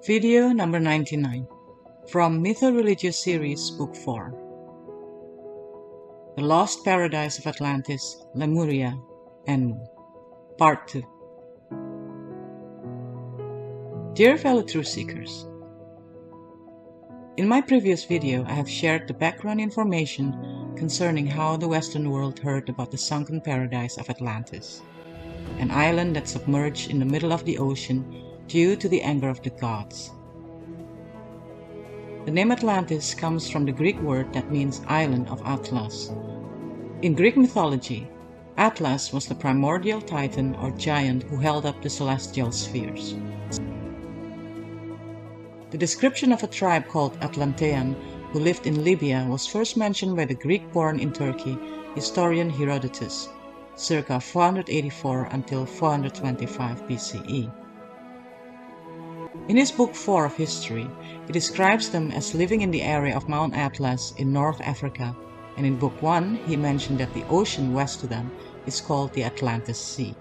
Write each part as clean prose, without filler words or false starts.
Video number 99 from MythoReligio series, Book 4. The Lost Paradise of Atlantis, Lemuria, and Part 2. Dear fellow truth seekers, in my previous video I have shared the background information concerning how the Western world heard about the sunken paradise of Atlantis, an island that submerged in the middle of the ocean due to the anger of the gods. The name Atlantis comes from the Greek word that means island of Atlas. In Greek mythology, Atlas was the primordial titan or giant who held up the celestial spheres. The description of a tribe called Atlantean who lived in Libya was first mentioned by the Greek-born in Turkey historian Herodotus, circa 484 until 425 BCE. In his Book 4 of History, he describes them as living in the area of Mount Atlas in North Africa, and in Book 1 he mentioned that the ocean west to them is called the Atlantis Sea.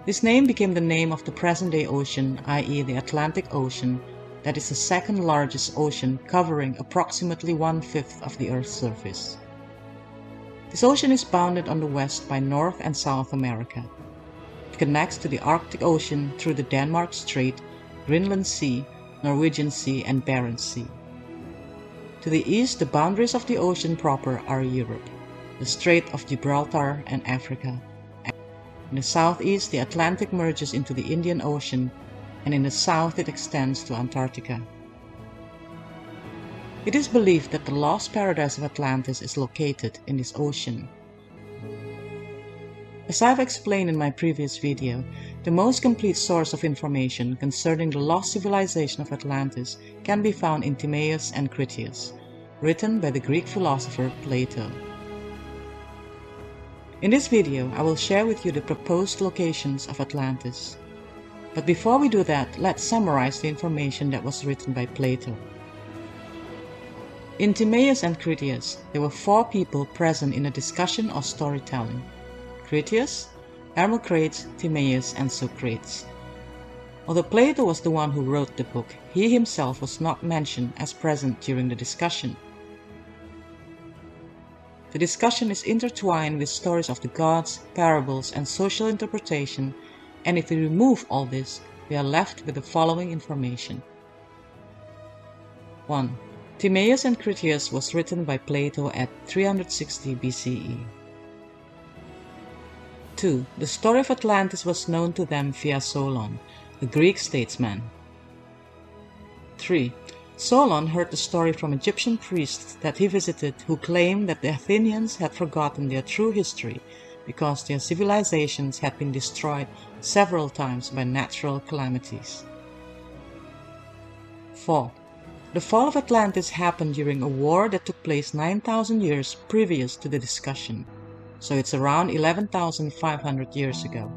This name became the name of the present-day ocean, i.e. the Atlantic Ocean, that is the second largest ocean covering approximately 1/5 of the Earth's surface. This ocean is bounded on the west by North and South America. It connects to the Arctic Ocean through the Denmark Strait, Greenland Sea, Norwegian Sea, and Barents Sea. To the east, the boundaries of the ocean proper are Europe, the Strait of Gibraltar, and Africa. In the southeast, the Atlantic merges into the Indian Ocean, and in the south it extends to Antarctica. It is believed that the lost paradise of Atlantis is located in this ocean. As I have explained in my previous video, the most complete source of information concerning the lost civilization of Atlantis can be found in Timaeus and Critias, written by the Greek philosopher Plato. In this video, I will share with you the proposed locations of Atlantis. But before we do that, let's summarize the information that was written by Plato. In Timaeus and Critias, there were 4 people present in a discussion or storytelling: Critias, Hermocrates, Timaeus, and Socrates. Although Plato was the one who wrote the book, he himself was not mentioned as present during the discussion. The discussion is intertwined with stories of the gods, parables, and social interpretation, and if we remove all this, we are left with the following information. 1. Timaeus and Critias was written by Plato at 360 BCE. 2. The story of Atlantis was known to them via Solon, the Greek statesman. 3. Solon heard the story from Egyptian priests that he visited who claimed that the Athenians had forgotten their true history because their civilizations had been destroyed several times by natural calamities. 4. The fall of Atlantis happened during a war that took place 9,000 years previous to the discussion, so it's around 11,500 years ago.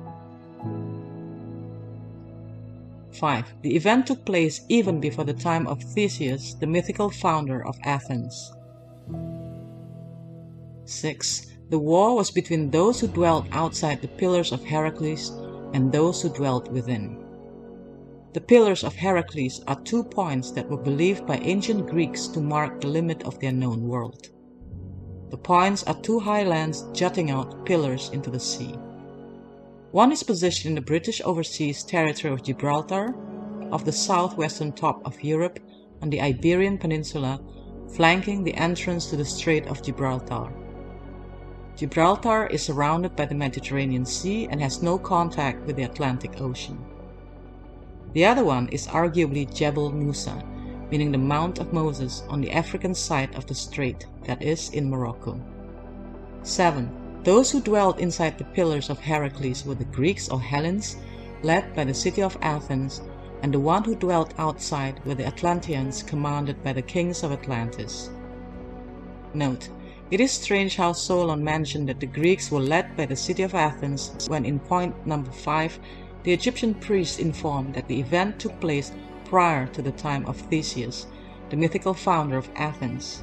5. The event took place even before the time of Theseus, the mythical founder of Athens. 6. The war was between those who dwelt outside the Pillars of Heracles and those who dwelt within. The Pillars of Heracles are 2 points that were believed by ancient Greeks to mark the limit of their known world. The points are 2 highlands jutting out pillars into the sea. One is positioned in the British Overseas Territory of Gibraltar, off the southwestern top of Europe on the Iberian Peninsula, flanking the entrance to the Strait of Gibraltar. Gibraltar is surrounded by the Mediterranean Sea and has no contact with the Atlantic Ocean. The other one is arguably Jebel Musa, meaning the Mount of Moses on the African side of the strait, that is, in Morocco. 7. Those who dwelt inside the Pillars of Heracles were the Greeks or Hellenes, led by the city of Athens, and the one who dwelt outside were the Atlanteans, commanded by the kings of Atlantis. Note: it is strange how Solon mentioned that the Greeks were led by the city of Athens when in point number 5 the Egyptian priests informed that the event took place prior to the time of Theseus, the mythical founder of Athens.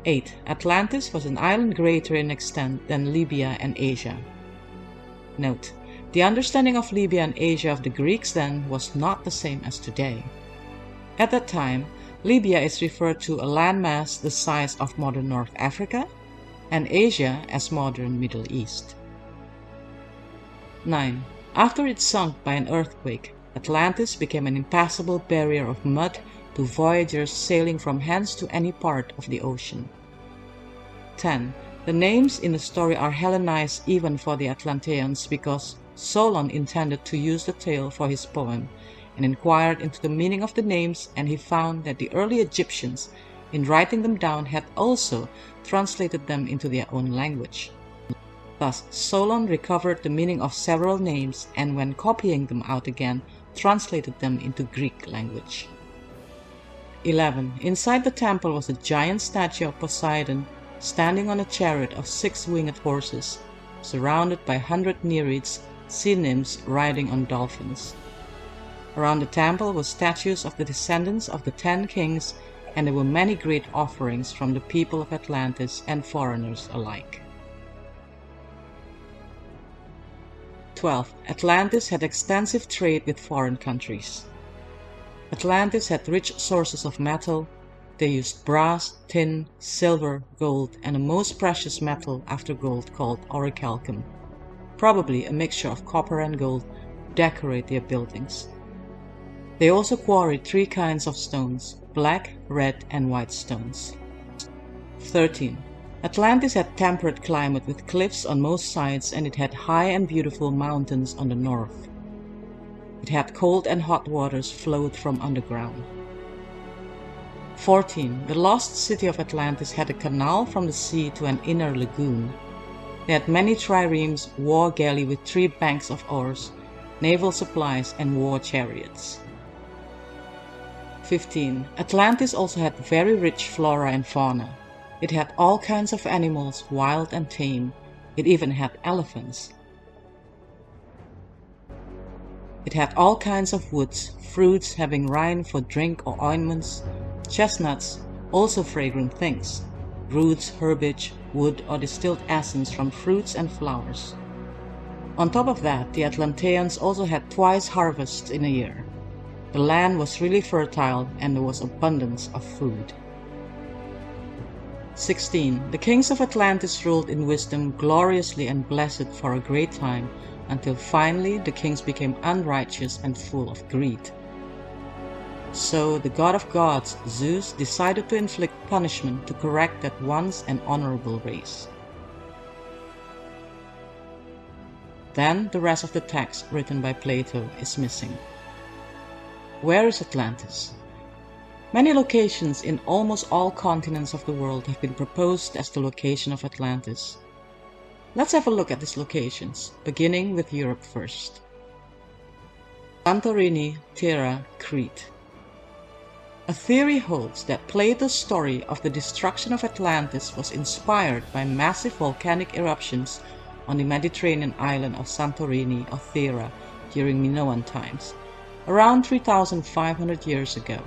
8. Atlantis was an island greater in extent than Libya and Asia. Note: The understanding of Libya and Asia of the Greeks then was not the same as today. At that time, Libya is referred to a landmass the size of modern North Africa, and Asia as modern Middle East. 9. After it sunk by an earthquake, Atlantis became an impassable barrier of mud to voyagers sailing from hence to any part of the ocean. 10. The names in the story are Hellenized even for the Atlanteans because Solon intended to use the tale for his poem and inquired into the meaning of the names, and he found that the early Egyptians, in writing them down, had also translated them into their own language. Thus, Solon recovered the meaning of several names and when copying them out again, translated them into Greek language. 11. Inside the temple was a giant statue of Poseidon standing on a chariot of 6 winged horses, surrounded by 100 Nereids, sea nymphs riding on dolphins. Around the temple were statues of the descendants of the 10 kings, and there were many great offerings from the people of Atlantis and foreigners alike. 12. Atlantis had extensive trade with foreign countries. Atlantis had rich sources of metal. They used brass, tin, silver, gold, and a most precious metal after gold called orichalcum, probably a mixture of copper and gold, to decorate their buildings. They also quarried 3 kinds of stones: black, red, and white stones. 13. Atlantis had temperate climate with cliffs on most sides, and it had high and beautiful mountains on the north. It had cold and hot waters flowed from underground. 14. The lost city of Atlantis had a canal from the sea to an inner lagoon. They had many triremes, war galley with 3 banks of oars, naval supplies, and war chariots. 15. Atlantis also had very rich flora and fauna. It had all kinds of animals, wild and tame. It even had elephants. It had all kinds of woods, fruits having rind for drink or ointments, chestnuts, also fragrant things, roots, herbage, wood, or distilled essence from fruits and flowers. On top of that, the Atlanteans also had twice harvests in a year. The land was really fertile and there was abundance of food. 16. The kings of Atlantis ruled in wisdom gloriously and blessed for a great time, until finally the kings became unrighteous and full of greed. So the god of gods, Zeus, decided to inflict punishment to correct that once an honorable race. Then the rest of the text written by Plato is missing. Where is Atlantis? Many locations in almost all continents of the world have been proposed as the location of Atlantis. Let's have a look at these locations, beginning with Europe first. Santorini, Thera, Crete. A theory holds that Plato's story of the destruction of Atlantis was inspired by massive volcanic eruptions on the Mediterranean island of Santorini or Thera during Minoan times, around 3,500 years ago.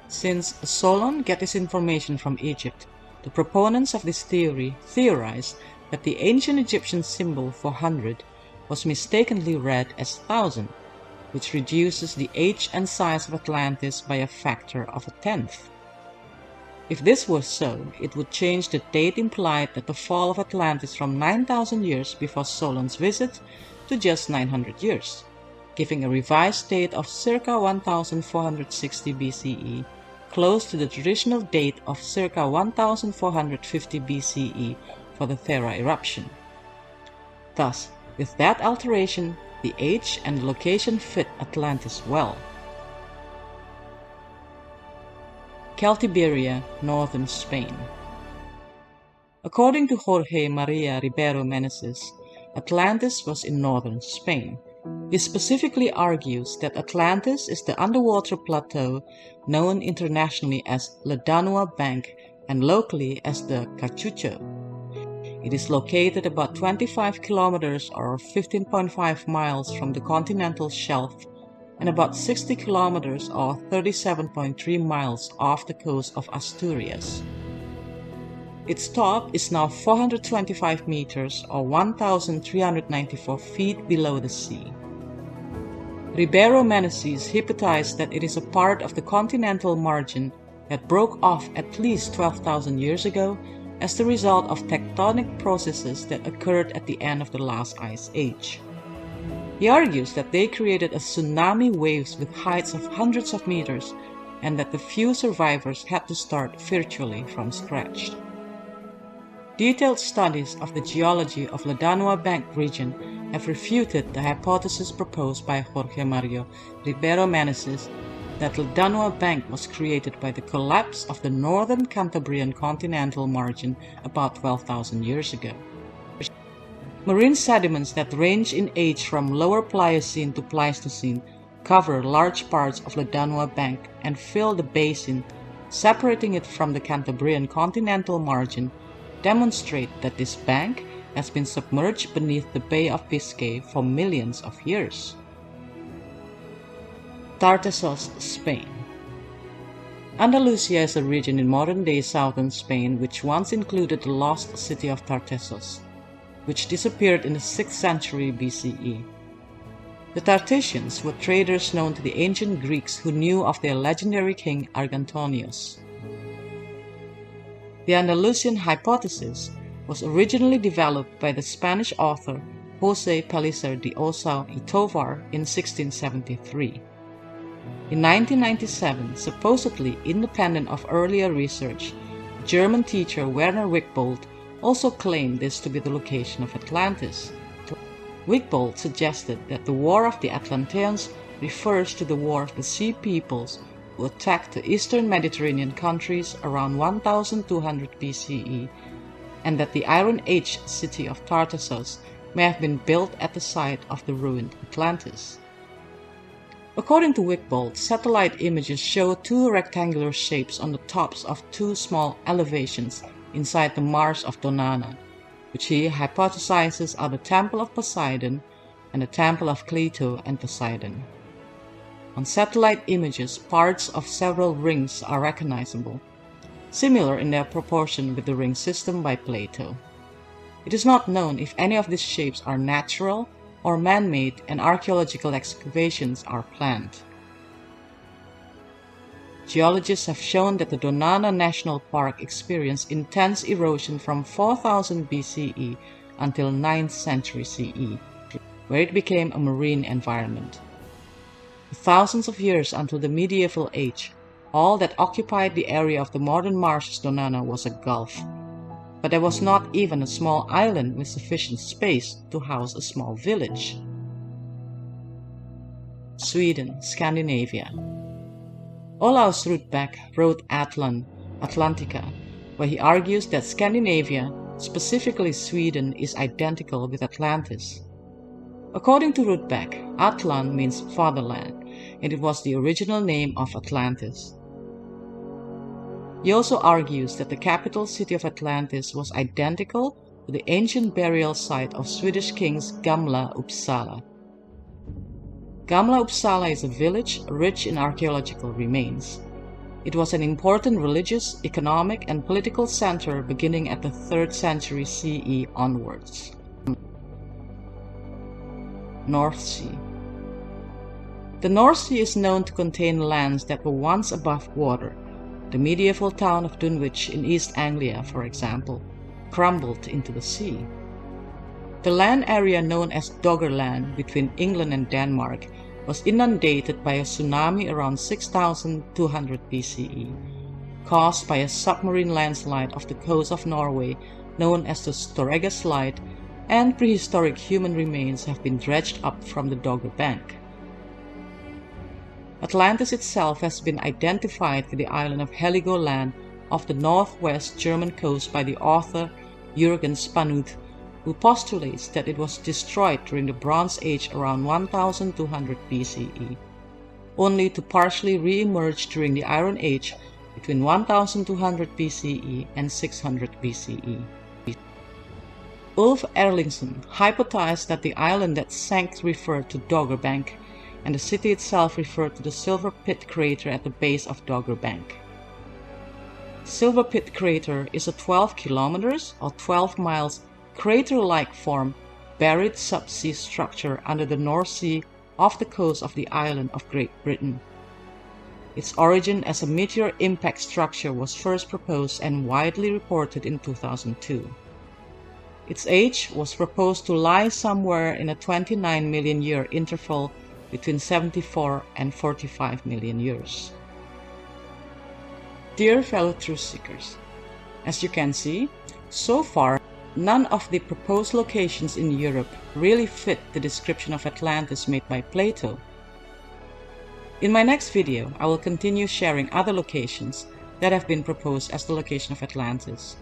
Since Solon got his information from Egypt, the proponents of this theory theorize that the ancient Egyptian symbol for 100 was mistakenly read as 1,000, which reduces the age and size of Atlantis by a factor of 1/10. If this were so, it would change the date implied at the fall of Atlantis from 9,000 years before Solon's visit to just 900 years, giving a revised date of circa 1460 BCE, close to the traditional date of circa 1450 BCE for the Thera eruption. Thus, with that alteration, the age and the location fit Atlantis well. Celtiberia, northern Spain. According to Jorge Maria Ribeiro Meneses, Atlantis was in northern Spain. He specifically argues that Atlantis is the underwater plateau known internationally as La Danua Bank and locally as the Cachucho. It is located about 25 kilometers or 15.5 miles from the continental shelf and about 60 kilometers or 37.3 miles off the coast of Asturias. Its top is now 425 meters or 1,394 feet below the sea. Ribeiro Menezes hypothesized that it is a part of the continental margin that broke off at least 12,000 years ago as the result of tectonic processes that occurred at the end of the last ice age. He argues that they created a tsunami waves with heights of hundreds of meters and that the few survivors had to start virtually from scratch. Detailed studies of the geology of Ladanoa Bank region have refuted the hypothesis proposed by Jorge Mario Ribeiro Menezes that Ladanoa Bank was created by the collapse of the northern Cantabrian continental margin about 12,000 years ago. Marine sediments that range in age from Lower Pliocene to Pleistocene cover large parts of Ladanoa Bank and fill the basin, separating it from the Cantabrian continental margin, demonstrate that this bank has been submerged beneath the Bay of Biscay for millions of years. Tartessos, Spain. Andalusia is a region in modern-day southern Spain which once included the lost city of Tartessos, which disappeared in the 6th century BCE. The Tartessians were traders known to the ancient Greeks who knew of their legendary king Argantonius. The Andalusian hypothesis was originally developed by the Spanish author José Pellicer de Ossau y Tovar in 1673. In 1997, supposedly independent of earlier research, German teacher Werner Wigbold also claimed this to be the location of Atlantis. Wigbold suggested that the War of the Atlanteans refers to the War of the Sea Peoples who attacked the eastern Mediterranean countries around 1200 BCE, and that the Iron Age city of Tartessos may have been built at the site of the ruined Atlantis. According to Wigbold, satellite images show two rectangular shapes on the tops of two small elevations inside the Mars of Donana, which he hypothesizes are the Temple of Poseidon and the Temple of Cleito and Poseidon. On satellite images, parts of several rings are recognizable, similar in their proportion with the ring system by Plato. It is not known if any of these shapes are natural or man-made, and archaeological excavations are planned. Geologists have shown that the Donana National Park experienced intense erosion from 4000 BCE until 9th century CE, where it became a marine environment. For thousands of years until the medieval age, all that occupied the area of the modern marshes Donana was a gulf, but there was not even a small island with sufficient space to house a small village. Sweden, Scandinavia. Olaus Rudbeck wrote Atlantica, where he argues that Scandinavia, specifically Sweden, is identical with Atlantis. According to Rudbeck, Atlan means fatherland, and it was the original name of Atlantis. He also argues that the capital city of Atlantis was identical to the ancient burial site of Swedish kings Gamla Uppsala. Gamla Uppsala is a village rich in archaeological remains. It was an important religious, economic, and political center beginning at the 3rd century CE onwards. North Sea. The North Sea is known to contain lands that were once above water. The medieval town of Dunwich in East Anglia, for example, crumbled into the sea. The land area known as Doggerland between England and Denmark was inundated by a tsunami around 6200 BCE, caused by a submarine landslide off the coast of Norway known as the Storegga Slide, and prehistoric human remains have been dredged up from the Dogger Bank. Atlantis itself has been identified with the island of Heligoland off the northwest German coast by the author Jürgen Spanuth, who postulates that it was destroyed during the Bronze Age around 1200 BCE, only to partially re-emerge during the Iron Age between 1200 BCE and 600 BCE. Ulf Erlingsson hypothesized that the island that sank referred to Dogger Bank, and the city itself referred to the Silver Pit crater at the base of Dogger Bank. Silver Pit Crater is a 12 kilometers or 12 miles crater-like form buried subsea structure under the North Sea off the coast of the island of Great Britain. Its origin as a meteor impact structure was first proposed and widely reported in 2002. Its age was proposed to lie somewhere in a 29 million year interval between 74 and 45 million years. Dear fellow truth seekers, as you can see, so far none of the proposed locations in Europe really fit the description of Atlantis made by Plato. In my next video, I will continue sharing other locations that have been proposed as the location of Atlantis,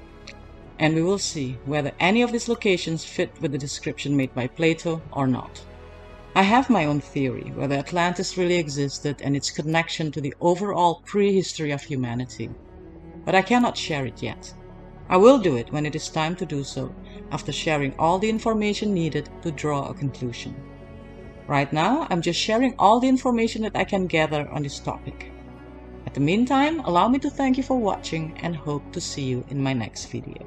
and we will see whether any of these locations fit with the description made by Plato or not. I have my own theory whether Atlantis really existed and its connection to the overall prehistory of humanity, but I cannot share it yet. I will do it when it is time to do so, after sharing all the information needed to draw a conclusion. Right now, I'm just sharing all the information that I can gather on this topic. At the meantime, allow me to thank you for watching and hope to see you in my next video.